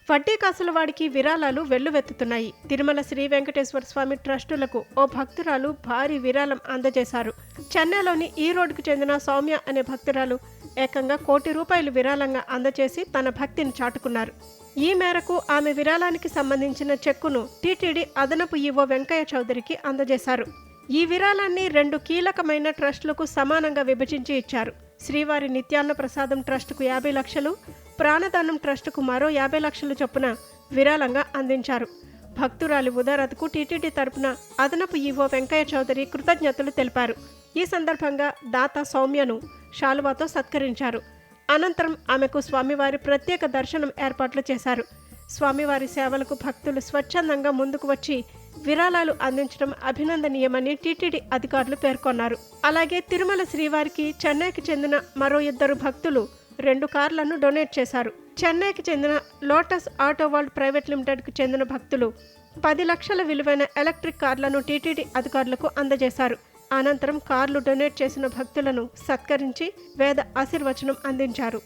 వడ్డీ కాసుల వాడికి విరాళాలు వెల్లువెత్తుతున్నాయి. తిరుమల శ్రీ వెంకటేశ్వర స్వామి ట్రస్టులకు ఓ భక్తురాలు భారీ విరాళం అందజేశారు. చెన్నైలోని ఈ రోడ్డుకు చెందిన సౌమ్య అనే భక్తురాలు ఏకంగా ₹1,00,00,000 విరాళంగా అందజేసి తన భక్తిని చాటుకున్నారు. ఈ మేరకు ఆమె విరాళానికి సంబంధించిన చెక్కును టీటీడీ అదనపు ఈవో వెంకయ్య చౌదరికి అందజేశారు. ఈ విరాళాన్ని 2 కీలకమైన ట్రస్టులకు సమానంగా విభజించి ఇచ్చారు. శ్రీవారి నిత్యాన్న ప్రసాదం ట్రస్టుకు 50 లక్షలు, ప్రాణదానం ట్రస్టుకు మరో 50 లక్షలు చొప్పున విరాళంగా అందించారు. భక్తురాలి ఉదారతకు టీటీడీ తరపున అదనపు ఈవో వెంకయ్య చౌదరి కృతజ్ఞతలు తెలిపారు. ఈ సందర్భంగా దాత సౌమ్యను శాలువాతో సత్కరించారు. అనంతరం ఆమెకు స్వామివారి ప్రత్యేక దర్శనం ఏర్పాట్లు చేశారు. స్వామివారి సేవలకు భక్తులు స్వచ్ఛందంగా ముందుకు వచ్చి విరాళాలు అందించడం అభినందనీయమని టీటీడీ అధికారులు పేర్కొన్నారు. అలాగే తిరుమల శ్రీవారికి చెన్నైకి చెందిన మరో 2 భక్తులు 2 కార్లను డొనేట్ చేశారు. చెన్నైకి చెందిన లోటస్ ఆటో వరల్డ్ ప్రైవేట్ లిమిటెడ్కు చెందిన భక్తులు 10 లక్షల విలువైన ఎలక్ట్రిక్ కార్లను టీటీడీ అధికారులకు అందజేశారు. అనంతరం కార్లు డొనేట్ చేసిన భక్తులను సత్కరించి వేద ఆశీర్వచనం అందించారు.